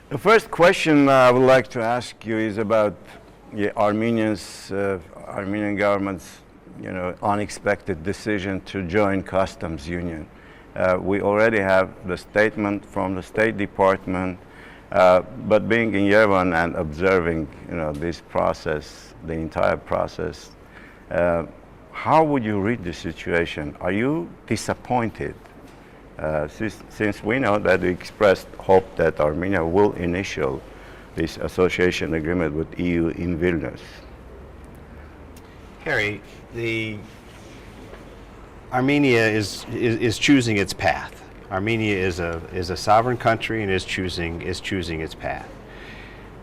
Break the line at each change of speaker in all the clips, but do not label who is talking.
The first question I would like to ask you is about Armenian government's, unexpected decision to join customs union. We already have the statement from the State Department, but being in Yerevan and observing, this process, the entire process, how would you read the situation? Are you disappointed? Since we know that we expressed hope that Armenia will initiate this association agreement with EU in Vilnius.
Harry, Armenia is choosing its path. Armenia is a sovereign country and is choosing its path.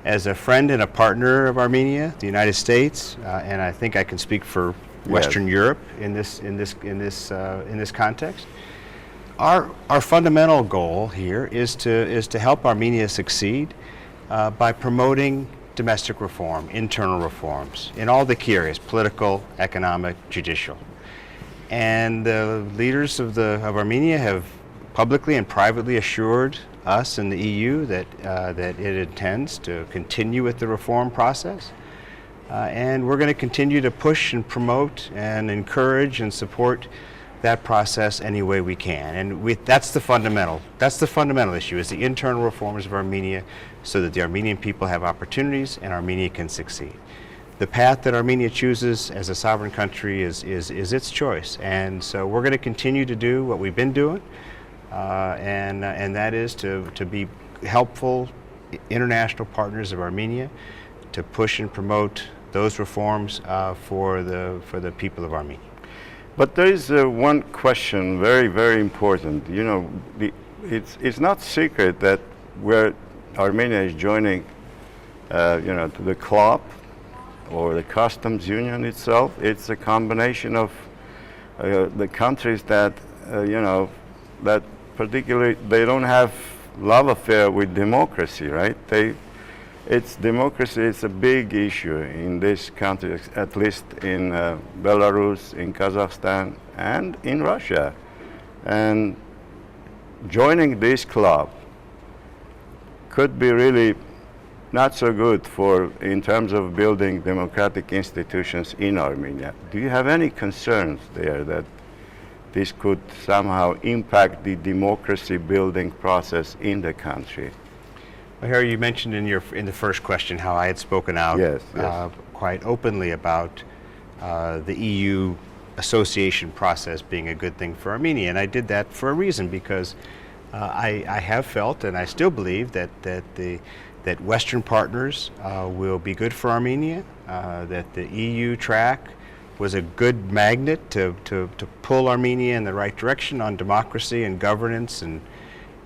As a friend and a partner of Armenia, the United States, and I think I can speak for Western Europe in this context. Our fundamental goal here is to help Armenia succeed by promoting domestic reform, internal reforms in all the key areas: political, economic, judicial. And the leaders of Armenia have publicly and privately assured us and the EU that it intends to continue with the reform process. And we're going to continue to push and promote and encourage and support that process any way we can. And that's the fundamental issue, is the internal reforms of Armenia, so that the Armenian people have opportunities and Armenia can succeed. The path that Armenia chooses as a sovereign country is its choice. And so we're going to continue to do what we've been doing, and that is to be helpful international partners of Armenia, to push and promote those reforms for the people of Armenia.
But there is one question, very, very important. It's not secret that where Armenia is joining, to the club or the customs union itself, it's a combination of the countries that, that particularly they don't have love affair with democracy, right? Democracy is a big issue in this country, at least in Belarus, in Kazakhstan, and in Russia. And joining this club could be really not so good in terms of building democratic institutions in Armenia. Do you have any concerns there that this could somehow impact the democracy building process in the country?
Well, Harry, you mentioned in the first question how I had spoken out quite openly about the EU association process being a good thing for Armenia, and I did that for a reason, because I have felt, and I still believe, that Western partners will be good for Armenia, that the EU track was a good magnet to pull Armenia in the right direction on democracy and governance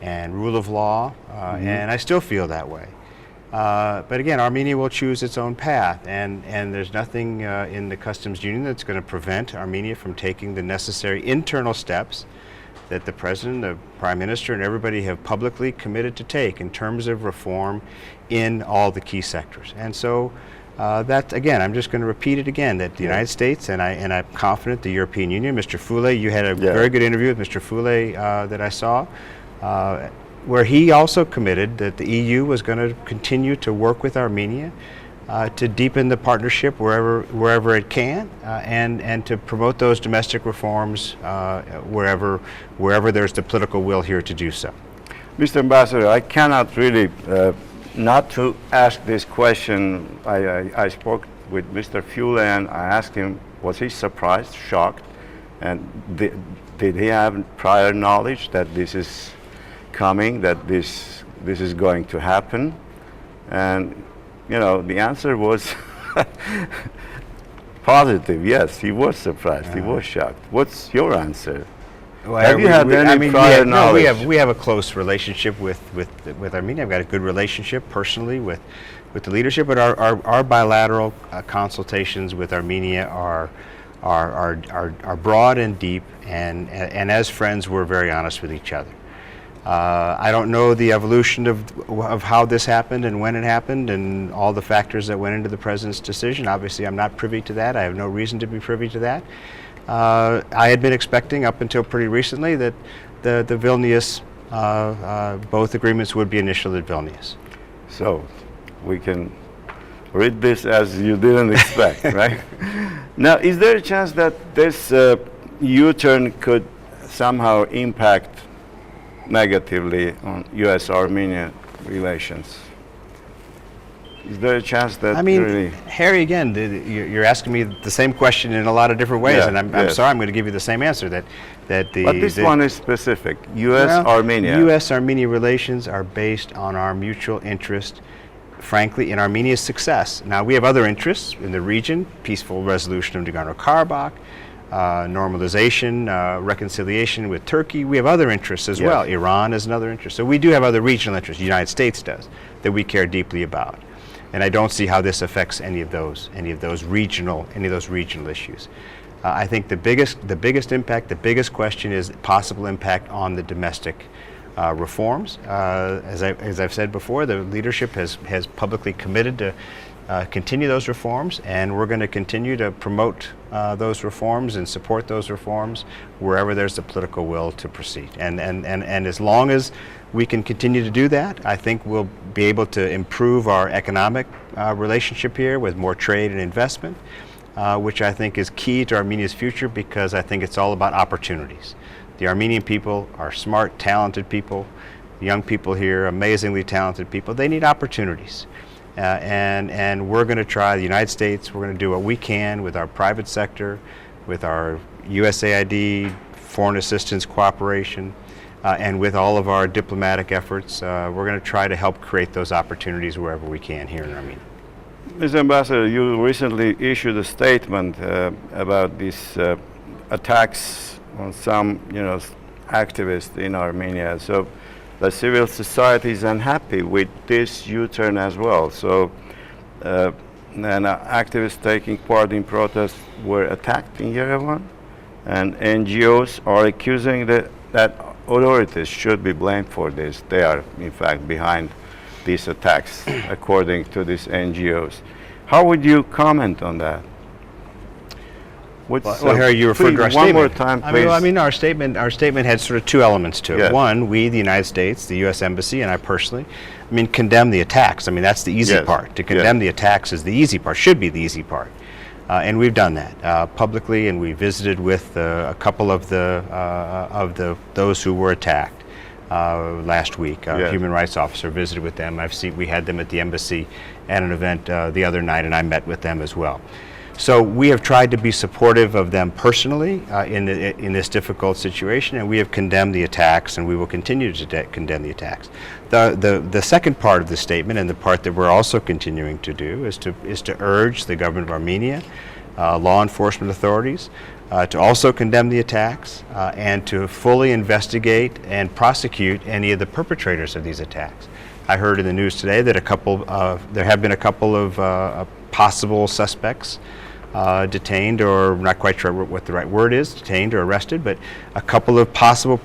and rule of law, and I still feel that way. But again, Armenia will choose its own path, and there's nothing in the customs union that's going to prevent Armenia from taking the necessary internal steps that the President, the Prime Minister, and everybody have publicly committed to take in terms of reform in all the key sectors. And so that, again, I'm just going to repeat it again, that the United States, and I'm confident the European Union, Mr. Foulé, you had a very good interview with Mr. Foulé that I saw, where he also committed that the EU was going to continue to work with Armenia to deepen the partnership wherever it can, and to promote those domestic reforms wherever there's the political will here to do so.
Mr. Ambassador, I cannot really not to ask this question. I spoke with Mr. Foulé and I asked him, was he surprised, shocked, and did he have prior knowledge that this is coming, that this is going to happen? And the answer was positive. Yes, he was surprised. He was shocked. What's your answer?
Well,
have you had any prior knowledge?
No, we have a close relationship with Armenia. I've got a good relationship personally with the leadership, but our bilateral consultations with Armenia are broad and deep, and as friends, we're very honest with each other. I don't know the evolution of how this happened and when it happened and all the factors that went into the President's decision. Obviously, I'm not privy to that. I have no reason to be privy to that. I had been expecting up until pretty recently that the Vilnius, both agreements would be initialed at Vilnius.
So we can read this as you didn't expect, right? Now, is there a chance that this U-turn could somehow impact negatively on U.S.-Armenia relations? Is there a chance that really...
Harry, again, you're asking me the same question in a lot of different ways,
Yeah,
and I'm
yes.
sorry, I'm going to give you the same answer. But
this one is specific. U.S.-Armenia.
U.S.-Armenia relations are based on our mutual interest, frankly, in Armenia's success. Now, we have other interests in the region: peaceful resolution of Nagorno-Karabakh, normalization, reconciliation with Turkey. We have other interests as well. Iran is another interest. So we do have other regional interests. The United States does, that we care deeply about. And I don't see how this affects any of those regional issues. I think the biggest impact, the biggest question is possible impact on the domestic reforms. As I've said before, the leadership has publicly committed to continue those reforms, and we're going to continue to promote those reforms and support those reforms wherever there's the political will to proceed. And as long as we can continue to do that, I think we'll be able to improve our economic relationship here with more trade and investment, which I think is key to Armenia's future, because I think it's all about opportunities. The Armenian people are smart, talented people, young people here, amazingly talented people. They need opportunities. And we're going to try, the United States, we're going to do what we can with our private sector, with our USAID, foreign assistance cooperation, and with all of our diplomatic efforts. We're going to try to help create those opportunities wherever we can here in Armenia.
Mr. Ambassador, you recently issued a statement about these attacks on some, activists in Armenia. So the civil society is unhappy with this U-turn as well. So, and activists taking part in protests were attacked in Yerevan, and NGOs are accusing that authorities should be blamed for this. They are, in fact, behind these attacks, according to these NGOs. How would you comment on that?
Well, Harry, you referred to our statement.
One more time, please.
Our statement had sort of two elements to it.
Yes.
One, we, the United States, the U.S. Embassy, and I personally, condemn the attacks. That's the easy part. To condemn the attacks is the easy part, should be the easy part. And we've done that publicly, and we visited with a couple of those who were attacked last week. Our human rights officer visited with them. We had them at the embassy at an event the other night, and I met with them as well. So we have tried to be supportive of them personally in this difficult situation, and we have condemned the attacks, and we will continue to condemn the attacks. The second part of the statement, and the part that we're also continuing to do, is to urge the government of Armenia, law enforcement authorities, to also condemn the attacks and to fully investigate and prosecute any of the perpetrators of these attacks. I heard in the news today that there have been a couple of possible suspects detained, or not quite sure what the right word is, detained or arrested, but a couple of possible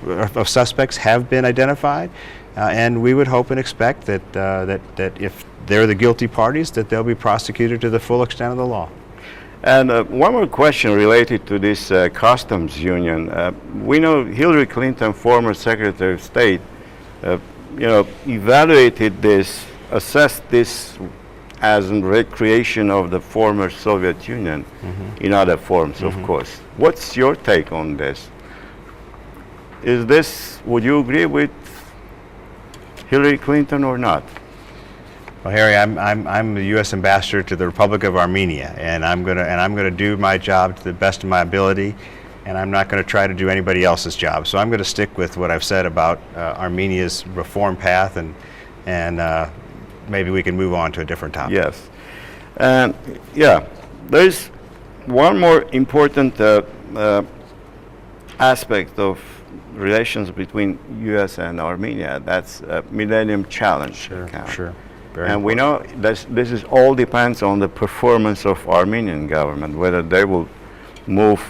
suspects have been identified, and we would hope and expect that if they're the guilty parties, that they'll be prosecuted to the full extent of the law.
And one more question related to this customs union. We know Hillary Clinton, former Secretary of State, evaluated this, assessed this as a recreation of the former Soviet Union in other forms, of course. What's your take on this? Would you agree with Hillary Clinton or not?
Well, Harry, I'm the U.S. ambassador to the Republic of Armenia, and I'm gonna do my job to the best of my ability, and I'm not going to try to do anybody else's job. So I'm going to stick with what I've said about Armenia's reform path, and maybe we can move on to a different topic.
Yes. And there's one more important aspect of relations between U.S. and Armenia. That's Millennium Challenge account.
Sure.
And we know this is all depends on the performance of Armenian government, whether they will move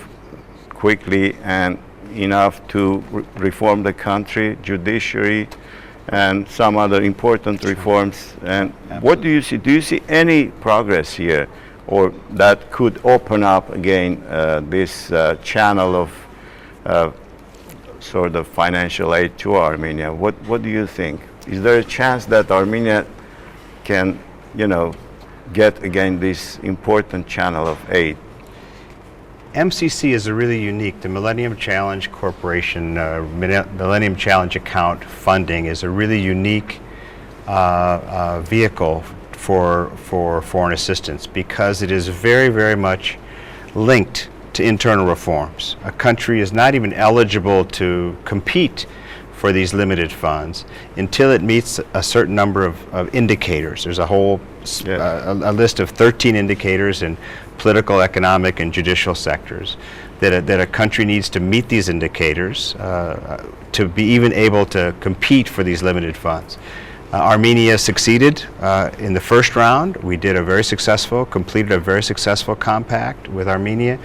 quickly and enough to reform the country, judiciary, and some other important reforms. And what do you see? Do you see any progress here, or that could open up again this channel of sort of financial aid to Armenia? What do you think? Is there a chance that Armenia can, get again this important channel of aid?
MCC is a really unique, the Millennium Challenge Corporation, Millennium Challenge account funding is a really unique vehicle for foreign assistance because it is very, very much linked to internal reforms. A country is not even eligible to compete for these limited funds until it meets a certain number of indicators. There's a whole a list of 13 indicators in political, economic, and judicial sectors that a country needs to meet these indicators to be even able to compete for these limited funds. Armenia succeeded in the first round. We did completed a very successful compact with Armenia,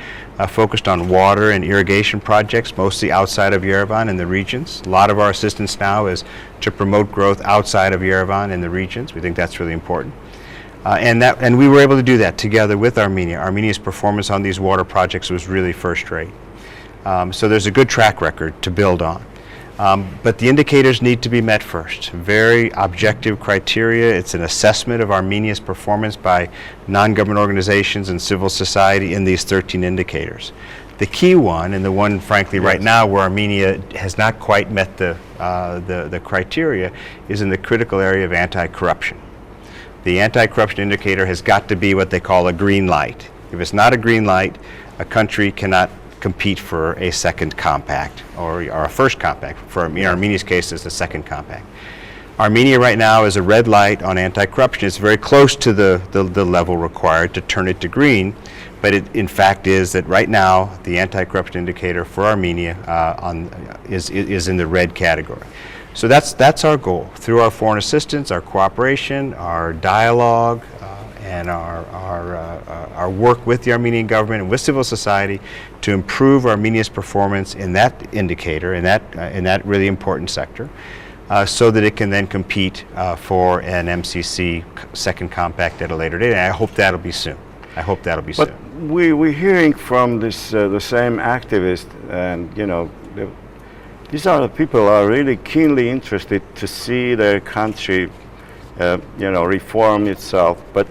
focused on water and irrigation projects, mostly outside of Yerevan in the regions. A lot of our assistance now is to promote growth outside of Yerevan in the regions. We think that's really important. And we were able to do that together with Armenia. Armenia's performance on these water projects was really first rate. So there's a good track record to build on. But the indicators need to be met first. Very objective criteria. It's an assessment of Armenia's performance by non-government organizations and civil society in these 13 indicators. The key one, and the one frankly right now where Armenia has not quite met the criteria, is in the critical area of anti-corruption. The anti-corruption indicator has got to be what they call a green light. If it's not a green light, a country cannot compete for a second compact or a first compact. For Armenia's case, it's the second compact. Armenia right now is a red light on anti-corruption. It's very close to the level required to turn it to green, but it in fact is that right now the anti-corruption indicator for Armenia is in the red category. So that's our goal through our foreign assistance, our cooperation, our dialogue, and our work with the Armenian government and with civil society to improve Armenia's performance in that indicator, in that really important sector, so that it can then compete for an MCC second compact at a later date. And I hope that'll be soon.
But we're hearing from this the same activists, and these are the people who are really keenly interested to see their country, reform itself. But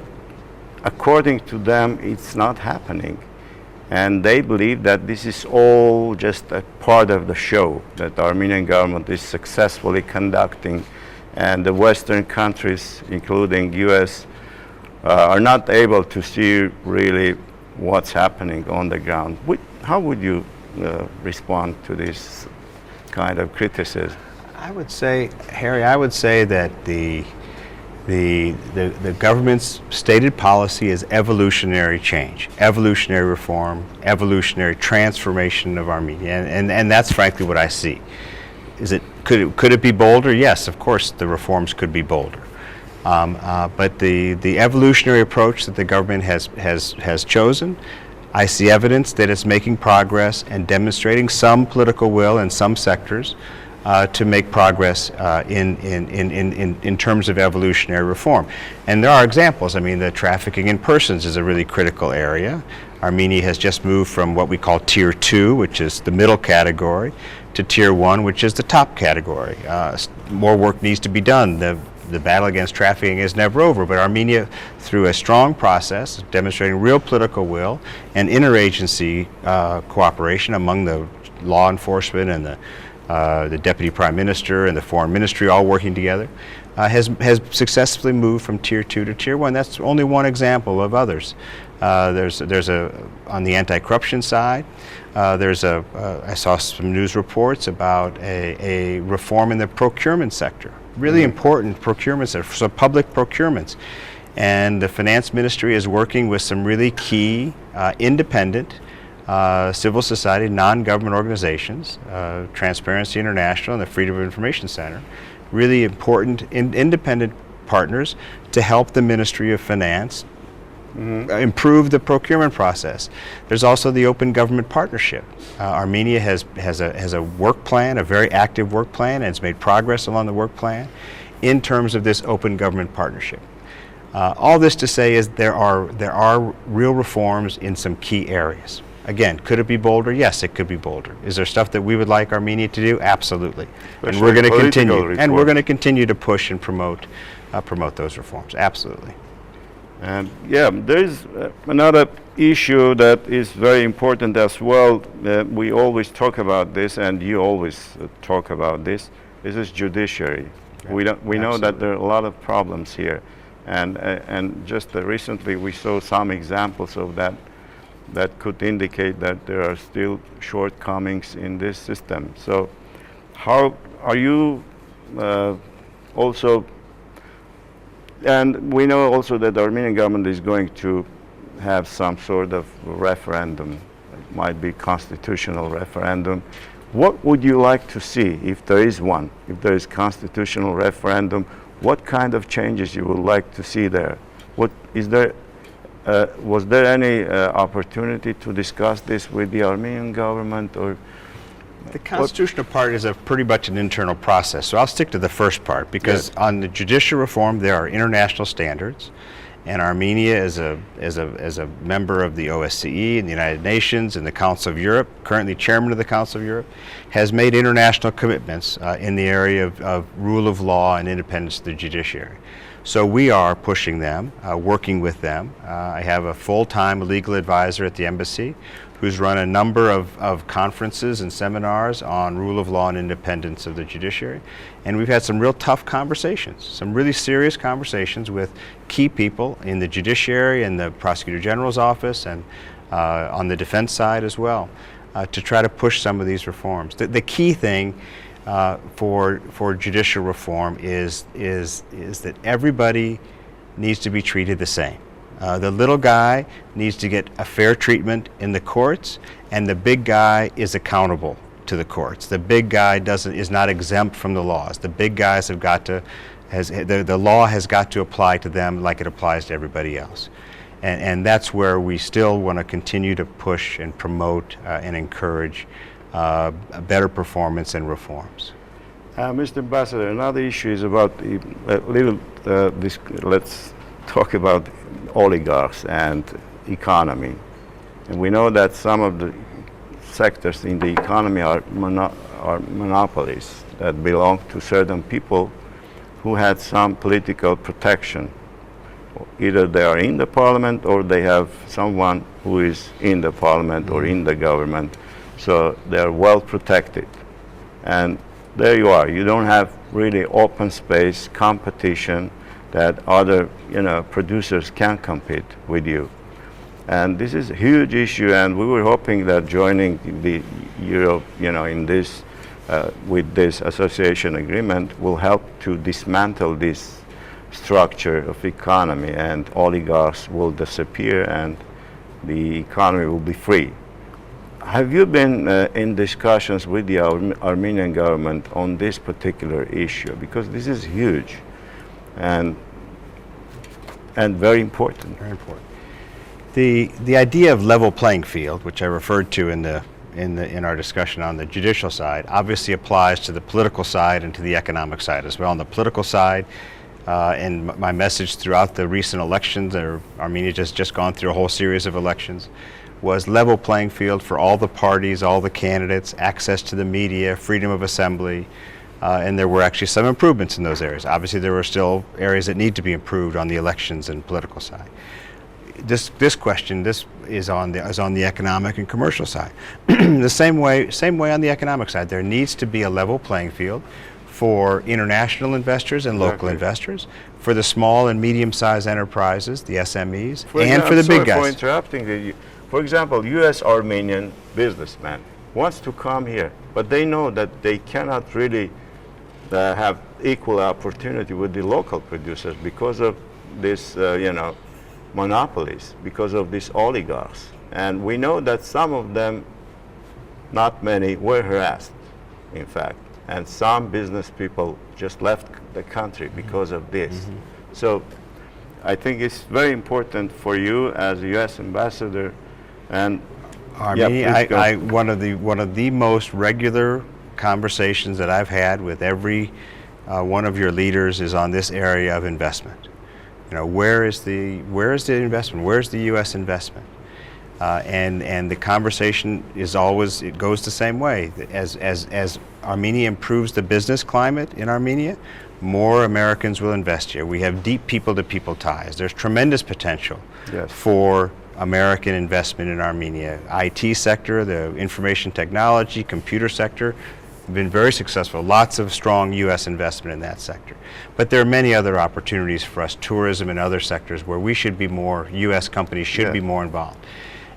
according to them, it's not happening. And they believe that this is all just a part of the show that the Armenian government is successfully conducting, and the Western countries, including U.S., are not able to see really what's happening on the ground. How would you respond to this kind of criticism?
I would say, Harry, that the government's stated policy is evolutionary change, evolutionary reform, evolutionary transformation of Armenia, and that's frankly what I see. Could it be bolder? Yes, of course, the reforms could be bolder, but the evolutionary approach that the government has chosen, I see evidence that it's making progress and demonstrating some political will in some sectors to make progress in terms of evolutionary reform. And there are examples. I mean, the trafficking in persons is a really critical area. Armenia has just moved from what we call Tier 2, which is the middle category, to Tier 1, which is the top category. More work needs to be done. The battle against trafficking is never over, but Armenia, through a strong process, demonstrating real political will and interagency cooperation among the law enforcement and the Deputy Prime Minister and the Foreign Ministry all working together, has successfully moved from Tier 2 to Tier 1. That's only one example of others. There's on the anti-corruption side, I saw some news reports about a reform in the procurement sector. Really important procurement sector, so public procurements. And the Finance Ministry is working with some really key independent civil society, non-government organizations, Transparency International and the Freedom of Information Center, really important independent partners to help the Ministry of Finance improve the procurement process. There's also the Open Government Partnership. Armenia has a work plan, a very active work plan, and it's made progress along the work plan in terms of this Open Government Partnership. All this to say is there are real reforms in some key areas. Again, could it be bolder? Yes, it could be bolder. Is there stuff that we would like Armenia to do? Absolutely. And we're going to continue. And we're going to continue to push and promote promote those reforms. Absolutely.
And yeah, there is another issue that is very important as well. We always talk about this, and you always talk about this. This is judiciary.
Right.
We know that there are a lot of problems here, and just recently we saw some examples of that that could indicate that there are still shortcomings in this system. So, how are you also? And we know also that the Armenian government is going to have some sort of referendum. It might be constitutional referendum. What would you like to see if there is one? If there is constitutional referendum, what kind of changes you would like to see there? What is there? Was there any opportunity to discuss this with the Armenian government, or?
The constitutional part is pretty much an internal process, so I'll stick to the first part, because on the judicial reform there are international standards, and Armenia as a member of the OSCE and the United Nations and the Council of Europe, currently chairman of the Council of Europe, has made international commitments in the area of rule of law and independence of the judiciary. So we are pushing them, working with them. I have a full-time legal advisor at the embassy who's run a number of conferences and seminars on rule of law and independence of the judiciary. And we've had some real tough conversations, some really serious conversations with key people in the judiciary and the Prosecutor General's office, and on the defense side as well, to try to push some of these reforms. The key thing for judicial reform is that everybody needs to be treated the same. The little guy needs to get a fair treatment in the courts, and the big guy is accountable to the courts. The big guy is not exempt from the laws. The big guys have got to, the law has got to apply to them like it applies to everybody else. And that's where we still want to continue to push and promote and encourage a better performance and reforms.
Mr. Ambassador, another issue is about let's talk about oligarchs and economy. And we know that some of the sectors in the economy are monopolies that belong to certain people who had some political protection. Either they are in the parliament or they have someone who is in the parliament or in the government. So they are well protected. And there you are. You don't have really open space competition that other producers can compete with you. And this is a huge issue, and we were hoping that joining the Europe, in this, with this association agreement will help to dismantle this structure of economy, and oligarchs will disappear and the economy will be free. Have you been in discussions with the Armenian government on this particular issue? Because this is huge and very important.
Very important. The idea of level playing field, which I referred to in our discussion on the judicial side, obviously applies to the political side and to the economic side as well. On the political side, and my message throughout the recent elections, Armenia just gone through a whole series of elections, was level playing field for all the parties, all the candidates, access to the media, freedom of assembly, and there were actually some improvements in those areas. Obviously, there were still areas that need to be improved on the elections and political side. This question is on the economic and commercial side. The same way on the economic side. There needs to be a level playing field for international investors and local investors, for the small and medium-sized enterprises, the SMEs, and for the big guys.
For interrupting you. For example, U.S. Armenian businessman wants to come here, but they know that they cannot really have equal opportunity with the local producers because of this, monopolies, because of these oligarchs. And we know that some of them, not many, were harassed, in fact. And some business people just left the country because of this. Mm-hmm. So I think it's very important for you as a U.S. ambassador. And
Armenia, one of the most regular conversations that I've had with every one of your leaders is on this area of investment. Where is the investment? Where's the U.S. investment? And the conversation is always, it goes the same way. As Armenia improves the business climate in Armenia, more Americans will invest here. We have deep people-to-people ties. There's tremendous potential for American investment in Armenia. IT sector, the information technology, computer sector, have been very successful. Lots of strong U.S. investment in that sector. But there are many other opportunities for us, tourism and other sectors, where we should be more, U.S. companies should be more involved.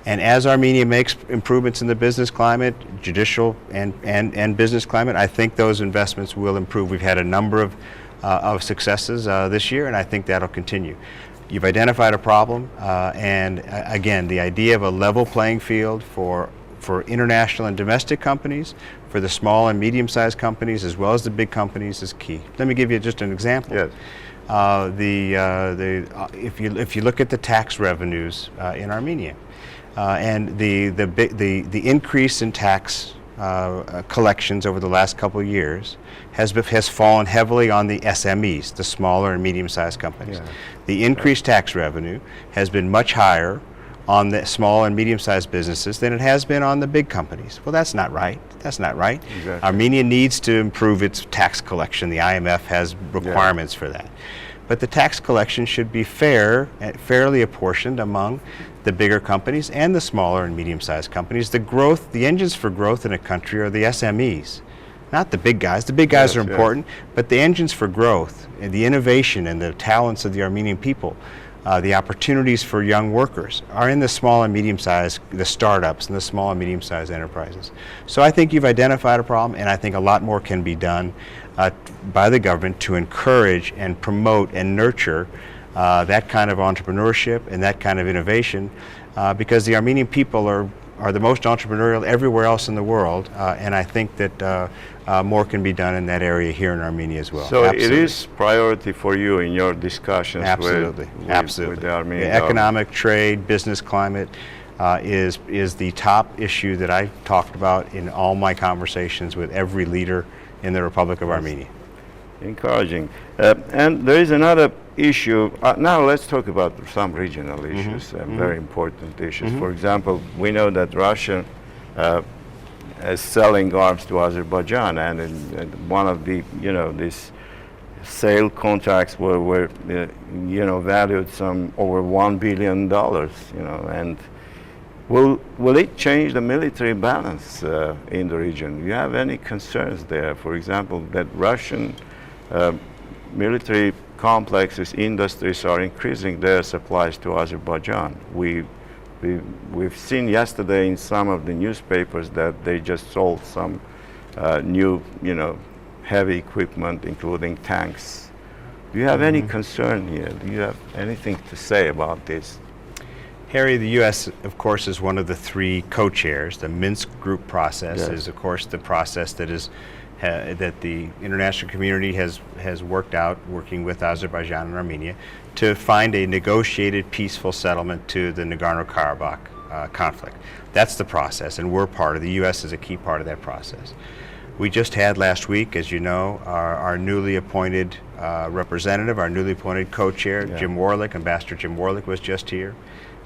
And as Armenia makes improvements in the business climate, judicial and business climate, I think those investments will improve. We've had a number of successes this year, and I think that'll continue. You've identified a problem, and again, the idea of a level playing field for international and domestic companies, for the small and medium-sized companies, as well as the big companies, is key. Let me give you just an example.
Yes.
If you look at the tax revenues in Armenia, and the increase in tax collections over the last couple of years has fallen heavily on the SMEs, the smaller and medium-sized companies.
Yeah.
The increased tax revenue has been much higher on the small and medium-sized businesses than it has been on the big companies. Well, that's not right. That's not right.
Exactly.
Armenia needs to improve its tax collection. The IMF has requirements for that. But the tax collection should be fairly apportioned among the bigger companies and the smaller and medium-sized companies. The engines for growth in a country are the SMEs, not the big guys. The big guys are important, but the engines for growth and the innovation and the talents of the Armenian people, the opportunities for young workers are in the small and medium-sized, the startups and the small and medium-sized enterprises. So I think you've identified a problem, and I think a lot more can be done by the government to encourage and promote and nurture that kind of entrepreneurship and that kind of innovation, because the Armenian people are the most entrepreneurial everywhere else in the world, and I think that more can be done in that area here in Armenia as well.
So it is priority for you in your discussions with the Armenian
economic, trade, business climate is the top issue that I talked about in all my conversations with every leader in the Republic of Armenia.
Encouraging. And there is another issue. Now let's talk about some regional issues, very important issues. For example, we know that Russia is selling arms to Azerbaijan, and one of the, these sale contracts were valued some over $1 billion, and will it change the military balance in the region? Do you have any concerns there? For example, that Russian military complexes, industries are increasing their supplies to Azerbaijan. We've seen yesterday in some of the newspapers that they just sold some new, heavy equipment, including tanks. Do you have any concern here? Do you have anything to say about this?
Harry, the U.S., of course, is one of the three co-chairs. The Minsk Group process is, of course, the process that that the international community has worked out, working with Azerbaijan and Armenia, to find a negotiated peaceful settlement to the Nagorno-Karabakh conflict. That's the process, and we're part of the U.S. is a key part of that process. We just had last week, as you know, our newly appointed representative, our newly appointed co-chair, Jim Warlick, Ambassador Jim Warlick was just here.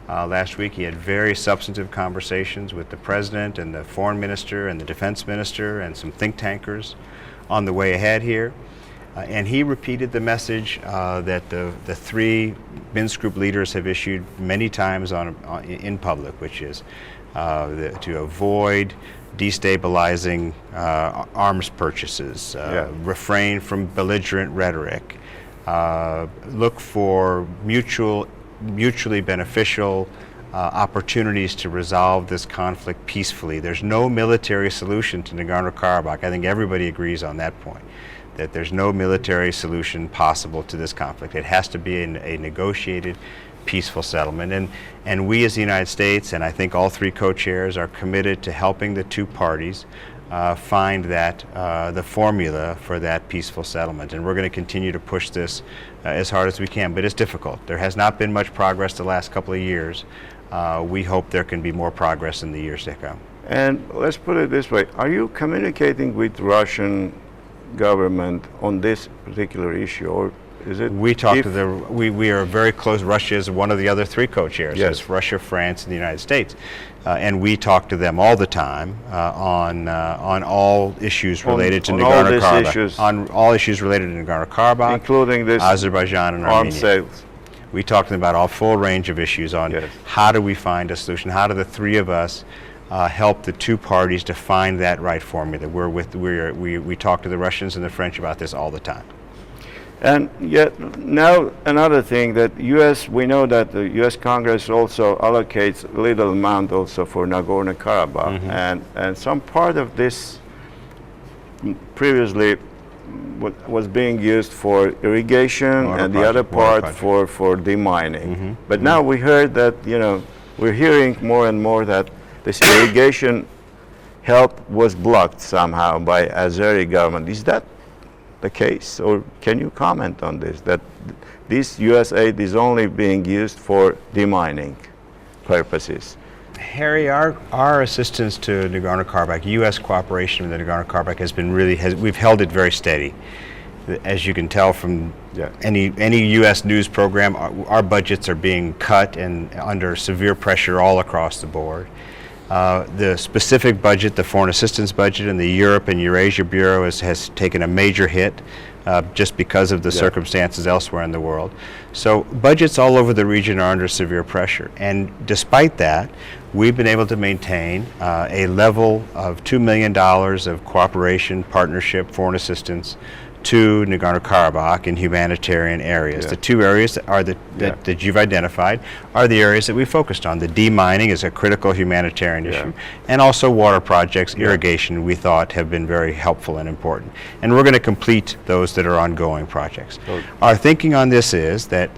Last week he had very substantive conversations with the president and the foreign minister and the defense minister and some think tankers on the way ahead here. And he repeated the message that the three Minsk Group leaders have issued many times in public, which is to avoid destabilizing arms purchases, refrain from belligerent rhetoric, look for mutually beneficial opportunities to resolve this conflict peacefully. There's no military solution to Nagorno-Karabakh. I think everybody agrees on that point, that there's no military solution possible to this conflict. It has to be a negotiated, peaceful settlement. And we as the United States, and I think all three co-chairs, are committed to helping the two parties find the formula for that peaceful settlement. And we're going to continue to push this as hard as we can, but it's difficult. There has not been much progress the last couple of years. We hope there can be more progress in the years to come.
And let's put it this way, are you communicating with Russian government on this particular issue, or is it?
We talk to the, we are very close. Russia is one of the other three co-chairs.
Yes.
It's Russia, France, and the United States. And we talk to them all the time on all issues related to Nagorno-Karabakh. On all issues related to Nagorno-Karabakh,
including this
Azerbaijan and
arms
Armenia.
sales.
We talk to them about a full range of issues on how do we find a solution, how do the three of us help the two parties to find that right formula. We talk to the Russians and the French about this all the time.
And yet now another thing that U.S. we know that the U.S. Congress also allocates a little amount also for Nagorno-Karabakh, and some part of this previously was being used for irrigation and the other part for demining. But now we heard that, you know, we're hearing more and more that this irrigation help was blocked somehow by Azeri government. Is that the case, or can you comment on this, that this U.S. aid is only being used for demining purposes?
Harry, our assistance to Nagorno-Karabakh, U.S. cooperation with the Nagorno-Karabakh has been we've held it very steady. As you can tell from any U.S. news program, our budgets are being cut and under severe pressure all across the board. The specific budget, the foreign assistance budget, and the Europe and Eurasia Bureau has taken a major hit just because of the circumstances elsewhere in the world. So budgets all over the region are under severe pressure. And despite that, we've been able to maintain a level of $2 million of cooperation, partnership, foreign assistance to Nagorno-Karabakh in humanitarian areas. The two areas that you've identified are the areas that we focused on. The demining is a critical humanitarian issue, and also water projects, irrigation, we thought have been very helpful and important. And we're going to complete those that are ongoing projects. Our thinking on this is that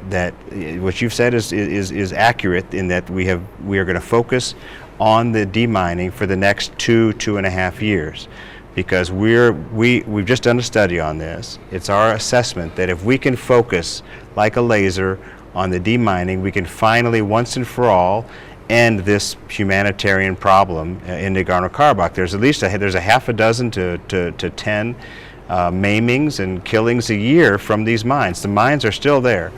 what you've said is accurate in that we are going to focus on the demining for the next 2.5 years. Because we've just done a study on this. It's our assessment that if we can focus like a laser on the demining, we can finally, once and for all, end this humanitarian problem in Nagorno-Karabakh. There's at least there's a half a dozen to 10 maimings and killings a year from these mines. The mines are still there.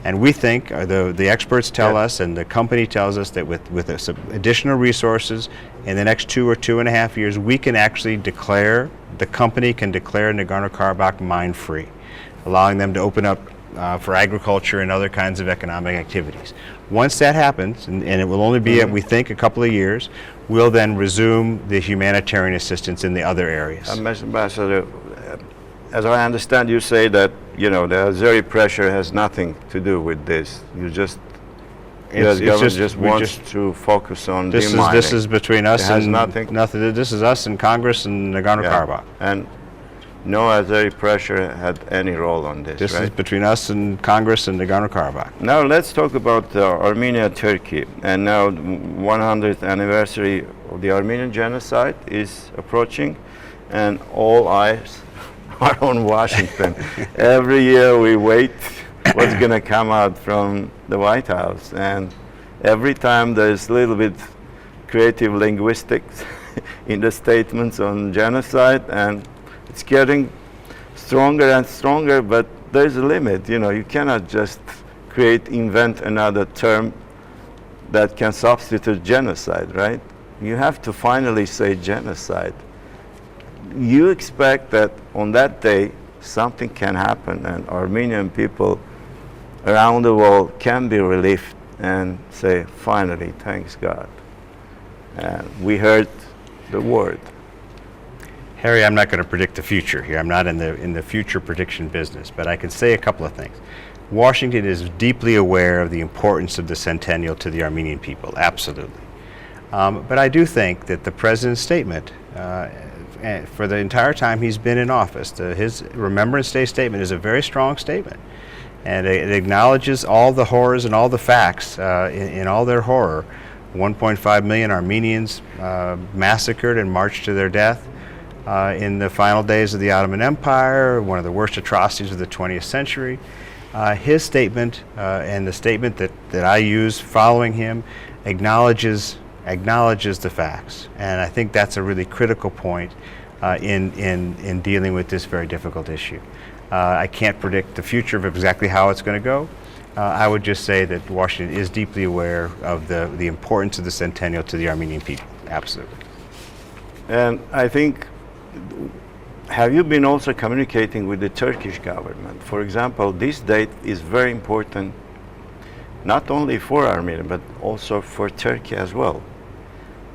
And we think, the experts tell us, and the company tells us, that with some additional resources in the next 2 or 2.5 years, we can actually declare, the company can declare Nagorno-Karabakh mine-free, allowing them to open up for agriculture and other kinds of economic activities. Once that happens, and it will only be, we think, a couple of years, we'll then resume the humanitarian assistance in the other areas.
Mr. Ambassador, as I understand, you say that, you know, the Azeri pressure has nothing to do with this. You just, U.S. government just wants to focus on demining.
This is between us and
nothing.
This is us and Congress and Nagorno-Karabakh.
And no Azeri pressure had any role on this.
This is between us and Congress and Nagorno-Karabakh.
Now let's talk about Armenia, Turkey, and now the 100th anniversary of the Armenian Genocide is approaching, and all eyes are on Washington. Every year we wait what's going to come out from the White House, and every time there's a little bit creative linguistics in the statements on genocide, and it's getting stronger and stronger, but there's a limit. You know, you cannot just invent another term that can substitute genocide, right? You have to finally say genocide. You expect that on that day something can happen and Armenian people around the world can be relieved and say, finally, thanks God. And we heard the word.
Harry, I'm not going to predict the future here. I'm not in the future prediction business, but I can say a couple of things. Washington is deeply aware of the importance of the centennial to the Armenian people, absolutely. But I do think that the president's statement, for the entire time he's been in office, his Remembrance Day statement is a very strong statement. And it acknowledges all the horrors and all the facts in all their horror. 1.5 million Armenians massacred and marched to their death in the final days of the Ottoman Empire, one of the worst atrocities of the 20th century. His statement and the statement that I use following him acknowledges the facts. And I think that's a really critical point in dealing with this very difficult issue. I can't predict the future of exactly how it's going to go. I would just say that Washington is deeply aware of the importance of the centennial to the Armenian people. Absolutely.
And I think, have you been also communicating with the Turkish government? For example, this date is very important, not only for Armenia, but also for Turkey as well.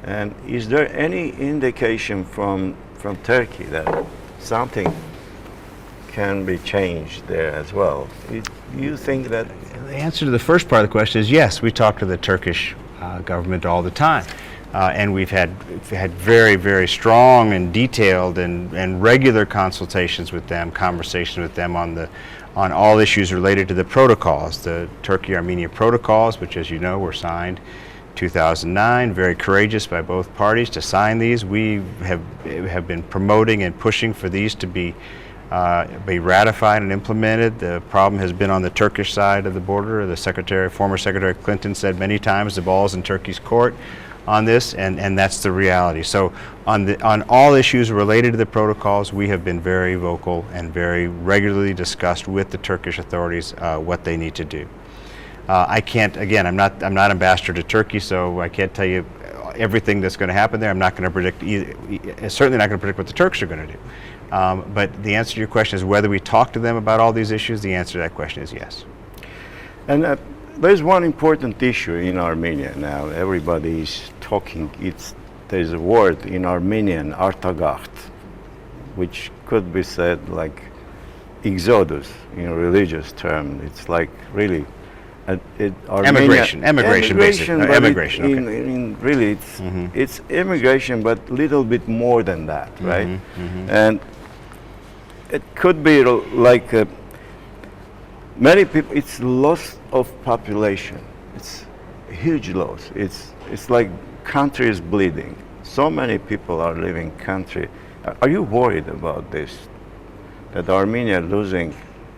And is there any indication from Turkey that something can be changed there as well? Do you think that?
The answer to the first part of the question is yes. We talk to the Turkish government all the time. And we've had very, very strong and detailed and regular consultations with them, conversations with them on all issues related to the protocols, the Turkey-Armenia protocols, which, as you know, were signed 2009. Very courageous by both parties to sign these. We have been promoting and pushing for these to be ratified and implemented. The problem has been on the Turkish side of the border. The former Secretary Clinton said many times the ball's in Turkey's court on this, and that's the reality. So on all issues related to the protocols, we have been very vocal and very regularly discussed with the Turkish authorities what they need to do. I can't, again, I'm not ambassador to Turkey, so I can't tell you everything that's going to happen there. I'm not going to predict, certainly not going to predict what the Turks are going to do. But the answer to your question is whether we talk to them about all these issues. The answer to that question is yes.
And there's one important issue in Armenia now. Everybody is talking. There's a word in Armenian, artagaht, which could be said like exodus in a religious term. It's like really
emigration, basically.
But
emigration.
In really, it's immigration, but little bit more than that, right? And it could be like many people. It's loss of population. It's a huge loss. It's like country is bleeding. So many people are leaving country. Are you worried about this? That Armenia losing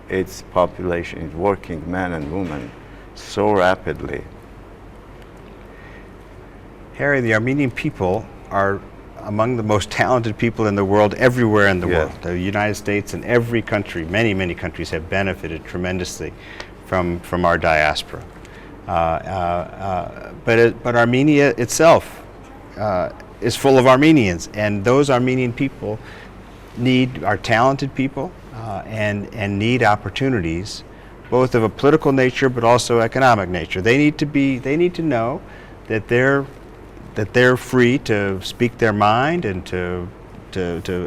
its population, its working men and women, so rapidly?
Harry, the Armenian people are among the most talented people in the world, everywhere in the world. The United States and every country, many countries have benefited tremendously from our diaspora. But Armenia itself is full of Armenians, and those Armenian people are talented people and need opportunities, both of a political nature but also economic nature. They need to know that they're free to speak their mind and to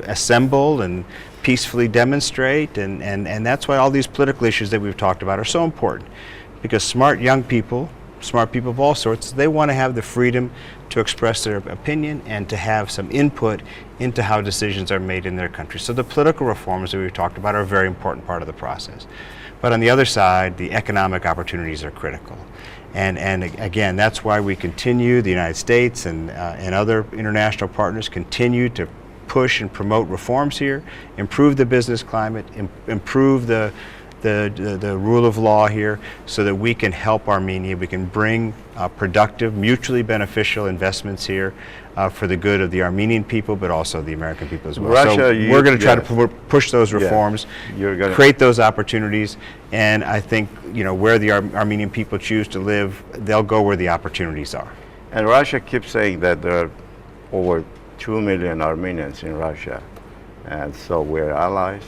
assemble and peacefully demonstrate, and that's why all these political issues that we've talked about are so important, because smart young people, smart people of all sorts, they want to have the freedom to express their opinion and to have some input into how decisions are made in their country. So the political reforms that we've talked about are a very important part of the process. But on the other side, the economic opportunities are critical. And again, that's why we continue, the United States and other international partners continue to push and promote reforms here, improve the business climate, improve the rule of law here, so that we can help Armenia. We can bring productive, mutually beneficial investments here for the good of the Armenian people, but also the American people as well.
Russia,
so we're going to try to push those reforms, create those opportunities, and I think where the Armenian people choose to live, they'll go where the opportunities are.
And Russia keeps saying that there are over 2 million Armenians in Russia, and so we're allies.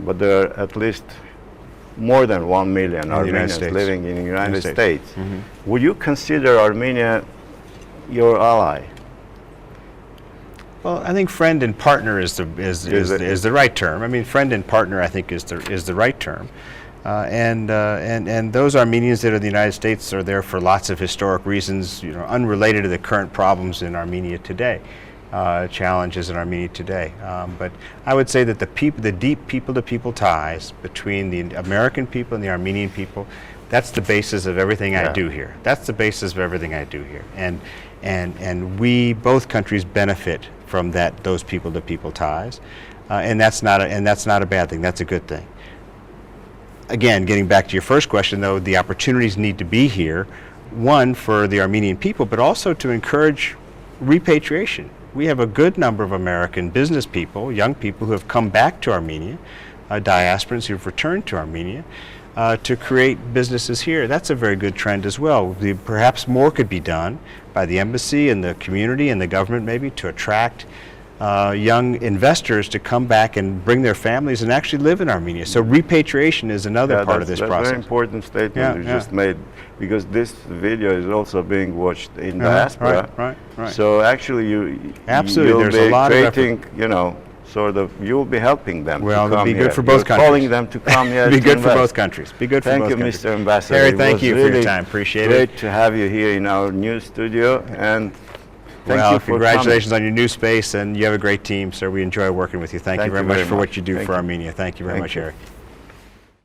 But there are at least more than 1 million Armenians living in the United States. Would you consider Armenia your ally?
Well, I think friend and partner is the right term. I mean, friend and partner, I think, is the right term. And those Armenians that are in the United States are there for lots of historic reasons, unrelated to the current problems in Armenia today. Challenges in Armenia today. But I would say that the deep people-to-people ties between the American people and the Armenian people, that's the basis of everything I do here. That's the basis of everything I do here. And we, both countries, benefit from those people-to-people ties. And that's not a bad thing. That's a good thing. Again, getting back to your first question, though, the opportunities need to be here, one, for the Armenian people, but also to encourage repatriation. we have a good number of American business people, young people who have come back to Armenia, diasporans who've returned to Armenia to create businesses here. That's a very good trend as well. Perhaps more could be done by the embassy and the community and the government maybe to attract young investors to come back and bring their families and actually live in Armenia. So repatriation is another part of this
that's
process.
That's a very important statement
Yeah,
you
yeah.
just made, because this video is also being watched in diaspora.
Right.
So actually you
Absolutely,
you'll
there's
be
a lot of effort.
creating, you know, sort of, you'll be helping them
Well,
to
it'll
come
be
here.
good for both
You're
countries.
calling them to come here.
Be
to
good for
invest.
both countries. Be good for both
Thank you,
countries.
Mr. Ambassador.
Harry,
It
thank
was
you for your
really
time. Appreciate
great
it.
to have you here in our new studio, and thank
Well,
you for
congratulations
coming.
on your new space, and you have a great team, sir. We enjoy working with you. Thank you very much
very
for
much.
what you do
Thank
for
you.
Armenia. Thank you very
Thank
much,
you.
Harry.